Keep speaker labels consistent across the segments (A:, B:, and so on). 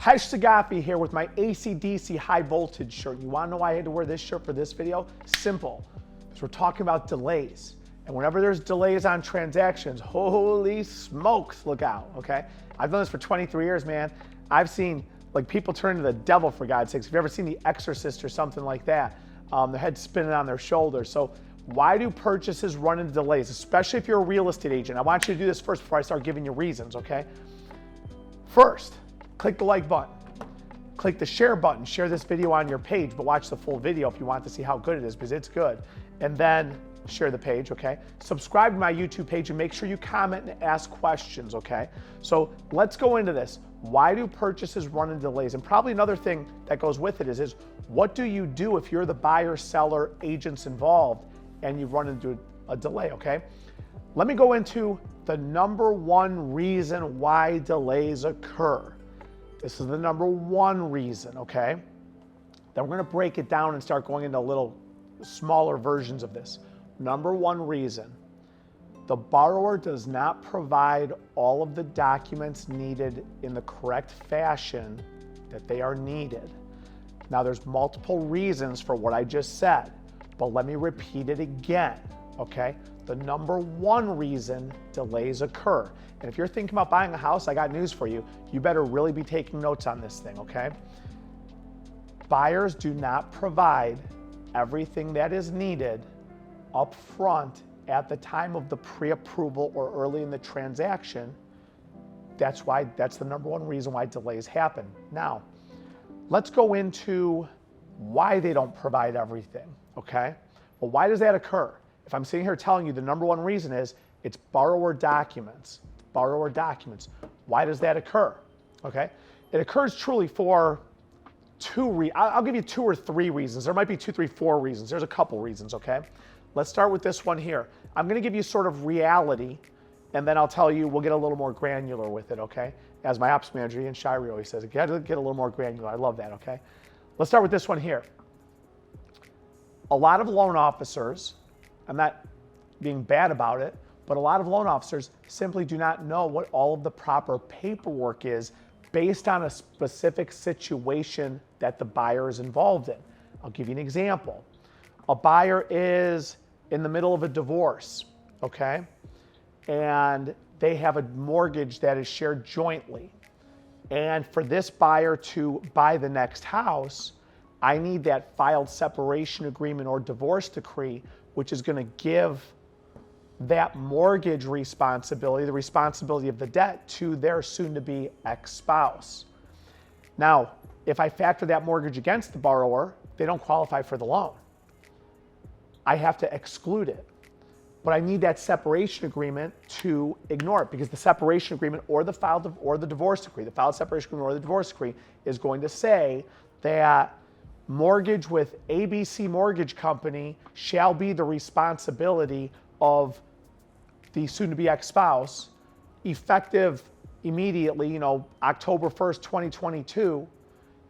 A: Khash Saghafi here with my AC/DC high voltage shirt. You wanna know why I had to wear this shirt for this video? Simple, because we're talking about delays. And whenever there's delays on transactions, holy smokes, look out, okay? I've done this for 23 years, man. I've seen like people turn to the devil, for God's sakes. If you've ever seen The Exorcist or something like that, their head spinning on their shoulders. So why do purchases run into delays, especially if you're a real estate agent? I want you to do this first before I start giving you reasons, okay? First, click the like button. Click the share button. Share this video on your page, but watch the full video if you want to see how good it is, because it's good. And then share the page, okay? Subscribe to my YouTube page and make sure you comment and ask questions, okay? So let's go into this. Why do purchases run into delays? And probably another thing that goes with it is what do you do if you're the buyer, seller, agents involved and you run into a delay, okay? Let me go into the number one reason why delays occur. This is the number one reason, okay? Then we're gonna break it down and start going into little smaller versions of this. Number one reason, the borrower does not provide all of the documents needed in the correct fashion that they are needed. Now there's multiple reasons for what I just said, but let me repeat it again, okay? The number one reason delays occur. And if you're thinking about buying a house, I got news for you. You better really be taking notes on this thing, okay? Buyers do not provide everything that is needed up front at the time of the pre-approval or early in the transaction. That's the number one reason why delays happen. Now, let's go into why they don't provide everything, okay? Well, why does that occur? If I'm sitting here telling you the number one reason is it's borrower documents. Borrower documents. Why does that occur? Okay? It occurs truly for I'll give you two or three reasons. There might be 2, 3, 4 reasons. There's a couple reasons, okay? Let's start with this one here. I'm gonna give you sort of reality, and then I'll tell you, we'll get a little more granular with it, okay? As my ops manager, Ian Shirey, always says, get a little more granular. I love that, okay? Let's start with this one here. A lot of loan officers, I'm not being bad about it, but a lot of loan officers simply do not know what all of the proper paperwork is based on a specific situation that the buyer is involved in. I'll give you an example. A buyer is in the middle of a divorce, okay? And they have a mortgage that is shared jointly. And for this buyer to buy the next house, I need that filed separation agreement or divorce decree, which is gonna give that mortgage responsibility, the responsibility of the debt, to their soon-to-be ex-spouse. Now, if I factor that mortgage against the borrower, they don't qualify for the loan. I have to exclude it. But I need that separation agreement to ignore it, because the separation agreement or the divorce decree, the filed separation agreement or the divorce decree is going to say that mortgage with ABC Mortgage Company shall be the responsibility of the soon-to-be ex-spouse, effective immediately, October 1st, 2022,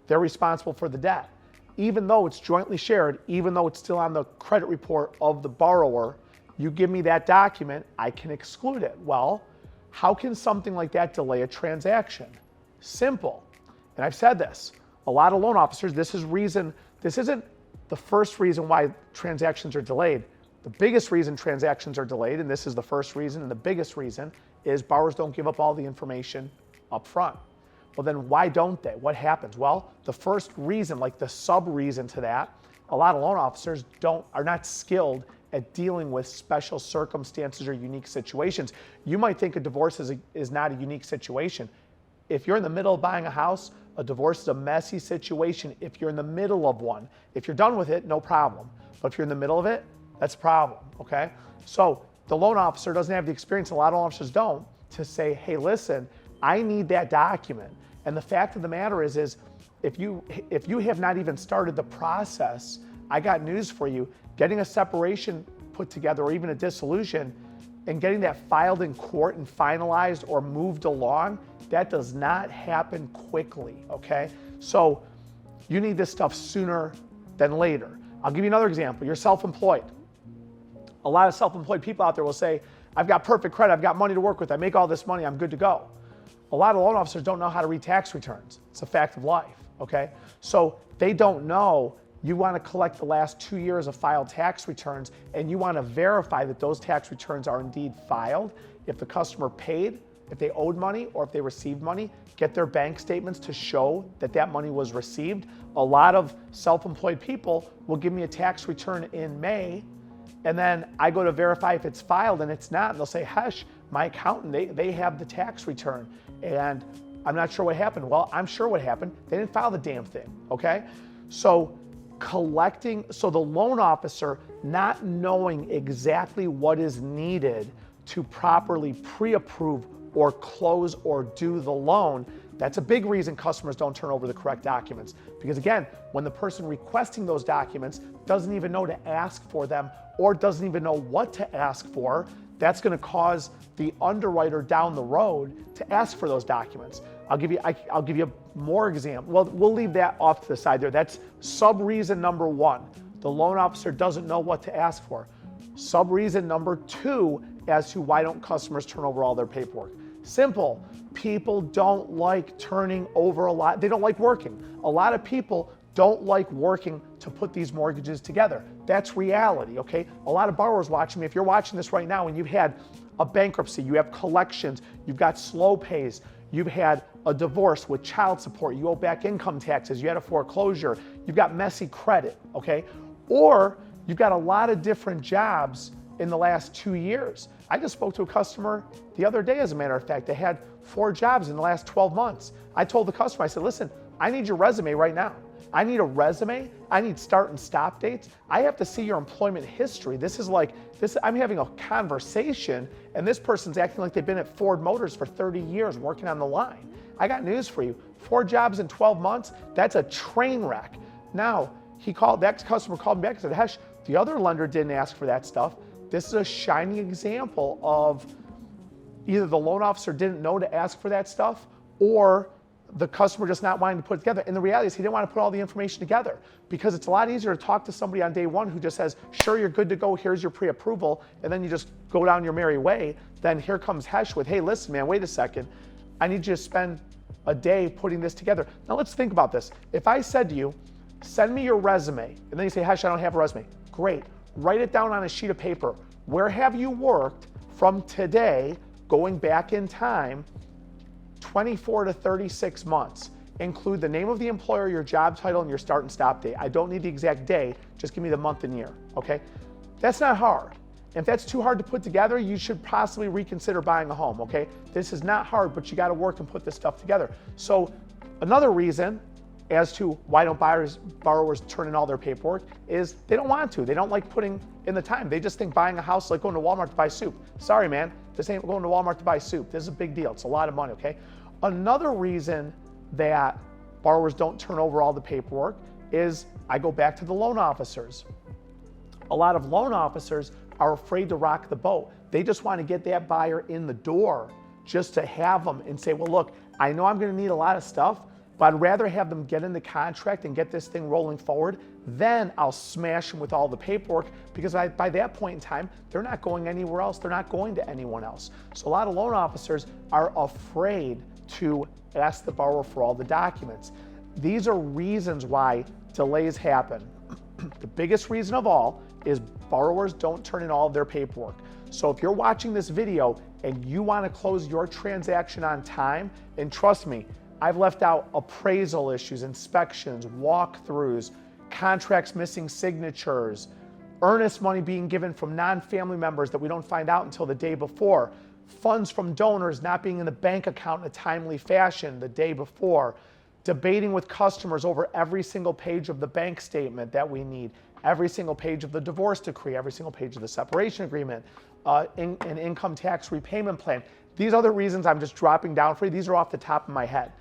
A: they're responsible for the debt. Even though it's jointly shared, even though it's still on the credit report of the borrower, you give me that document, I can exclude it. Well, how can something like that delay a transaction? Simple. And I've said this, a lot of loan officers, this isn't the first reason why transactions are delayed. The biggest reason transactions are delayed, and this is the first reason and the biggest reason, is borrowers don't give up all the information up front. Well, then why don't they? What happens? Well, the first reason, like the sub-reason to that, a lot of loan officers are not skilled at dealing with special circumstances or unique situations. You might think a divorce is not a unique situation. If you're in the middle of buying a house, a divorce is a messy situation if you're in the middle of one. If you're done with it, no problem. But if you're in the middle of it, that's a problem, okay? So the loan officer doesn't have the experience, a lot of loan officers don't, to say, hey, listen, I need that document. And the fact of the matter is if you have not even started the process, I got news for you. Getting a separation put together or even a dissolution and getting that filed in court and finalized or moved along, that does not happen quickly, okay? So you need this stuff sooner than later. I'll give you another example. You're self-employed. A lot of self-employed people out there will say, I've got perfect credit, I've got money to work with, I make all this money, I'm good to go. A lot of loan officers don't know how to read tax returns. It's a fact of life, okay? So they don't know you want to collect the last 2 years of filed tax returns, and you want to verify that those tax returns are indeed filed. If the customer paid, if they owed money, or if they received money, get their bank statements to show that that money was received. A lot of self-employed people will give me a tax return in May, and then I go to verify if it's filed and it's not, and they'll say, Khash, my accountant, they have the tax return, and I'm not sure what happened. Well, I'm sure what happened. They didn't file the damn thing, okay? So the loan officer not knowing exactly what is needed to properly pre-approve or close or do the loan, that's a big reason customers don't turn over the correct documents. Because again, when the person requesting those documents doesn't even know to ask for them or doesn't even know what to ask for, that's going to cause the underwriter down the road to ask for those documents. I'll give you more example. Well, we'll leave that off to the side there. That's sub reason number one. The loan officer doesn't know what to ask for. Sub reason number two as to why don't customers turn over all their paperwork. Simple. People don't like turning over a lot. They don't like working. A lot of people don't like working to put these mortgages together. That's reality, okay? A lot of borrowers watching me, if you're watching this right now and you've had a bankruptcy, you have collections, you've got slow pays, you've had a divorce with child support, you owe back income taxes, you had a foreclosure, you've got messy credit, okay? Or you've got a lot of different jobs in the last 2 years. I just spoke to a customer the other day, as a matter of fact. They had 4 jobs in the last 12 months. I told the customer, I said, listen, I need your resume right now. I need a resume. I need start and stop dates. I have to see your employment history. This is like, I'm having a conversation and this person's acting like they've been at Ford Motors for 30 years working on the line. I got news for you. 4 jobs in 12 months, that's a train wreck. Now, that customer called me back and said, Khash, the other lender didn't ask for that stuff. This is a shining example of either the loan officer didn't know to ask for that stuff or the customer just not wanting to put it together. And the reality is he didn't want to put all the information together because it's a lot easier to talk to somebody on day one who just says, sure, you're good to go, here's your pre-approval, and then you just go down your merry way. Then here comes Khash with, hey, listen, man, wait a second. I need you to spend a day putting this together. Now let's think about this. If I said to you, send me your resume, and then you say, Khash, I don't have a resume. Great. Write it down on a sheet of paper. Where have you worked from today, going back in time, 24 to 36 months? Include the name of the employer, your job title, and your start and stop date. I don't need the exact day, just give me the month and year, okay? That's not hard. If that's too hard to put together, you should possibly reconsider buying a home, okay? This is not hard, but you gotta work and put this stuff together. So another reason as to why don't borrowers turn in all their paperwork is they don't want to. They don't like putting in the time. They just think buying a house is like going to Walmart to buy soup. Sorry, man, this ain't going to Walmart to buy soup. This is a big deal. It's a lot of money, okay? Another reason that borrowers don't turn over all the paperwork is I go back to the loan officers. A lot of loan officers are afraid to rock the boat. They just want to get that buyer in the door just to have them and say, well, look, I know I'm going to need a lot of stuff, but I'd rather have them get in the contract and get this thing rolling forward. Then I'll smash them with all the paperwork because by that point in time, they're not going anywhere else. They're not going to anyone else. So a lot of loan officers are afraid to ask the borrower for all the documents. These are reasons why delays happen. The biggest reason of all is borrowers don't turn in all of their paperwork. So if you're watching this video and you want to close your transaction on time, and trust me, I've left out appraisal issues, inspections, walkthroughs, contracts missing signatures, earnest money being given from non-family members that we don't find out until the day before, funds from donors not being in the bank account in a timely fashion the day before, debating with customers over every single page of the bank statement that we need, every single page of the divorce decree, every single page of the separation agreement, an income tax repayment plan. These other reasons I'm just dropping down for you. These are off the top of my head.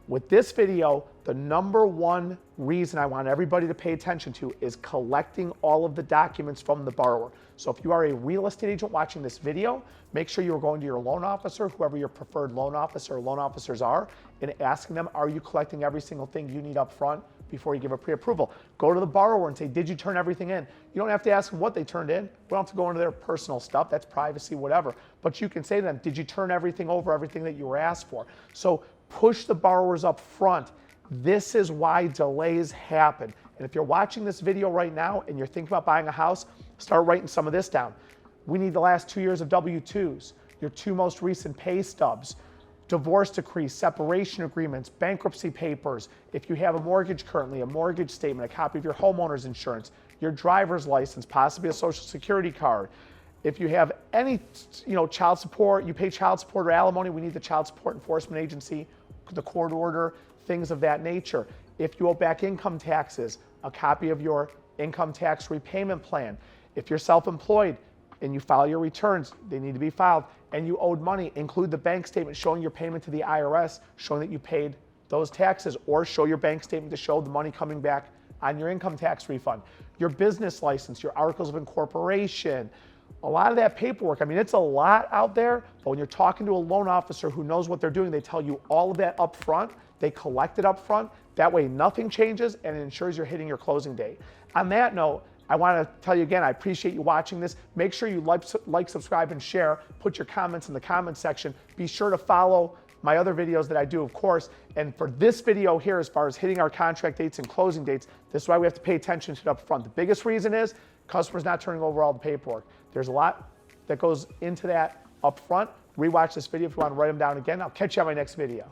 A: With this video, the number one reason I want everybody to pay attention to is collecting all of the documents from the borrower. So if you are a real estate agent watching this video, make sure you're going to your loan officer, whoever your preferred loan officer or loan officers are, and asking them, are you collecting every single thing you need up front before you give a pre-approval? Go to the borrower and say, did you turn everything in? You don't have to ask them what they turned in. We don't have to go into their personal stuff. That's privacy, whatever. But you can say to them, did you turn everything over, everything that you were asked for? So push the borrowers up front. This is why delays happen. And if you're watching this video right now and you're thinking about buying a house, start writing some of this down. We need the last 2 years of W-2s, your 2 most recent pay stubs, divorce decrees, separation agreements, bankruptcy papers. If you have a mortgage currently, a mortgage statement, a copy of your homeowner's insurance, your driver's license, possibly a social security card. If you have any, child support, you pay child support or alimony, we need the child support enforcement agency, the court order, things of that nature. If you owe back income taxes, a copy of your income tax repayment plan. If you're self-employed and you file your returns, they need to be filed, and you owed money, include the bank statement showing your payment to the IRS, showing that you paid those taxes, or show your bank statement to show the money coming back on your income tax refund. Your business license, your articles of incorporation, a lot of that paperwork. I mean, it's a lot out there, but when you're talking to a loan officer who knows what they're doing, they tell you all of that up front, they collect it up front. That way nothing changes and it ensures you're hitting your closing date. On that note, I want to tell you again, I appreciate you watching this. Make sure you like, subscribe, and share. Put your comments in the comments section. Be sure to follow my other videos that I do, of course. And for this video here, as far as hitting our contract dates and closing dates, this is why we have to pay attention to it up front. The biggest reason is customers not turning over all the paperwork. There's a lot that goes into that up front. Rewatch this video if you want to write them down again. I'll catch you on my next video.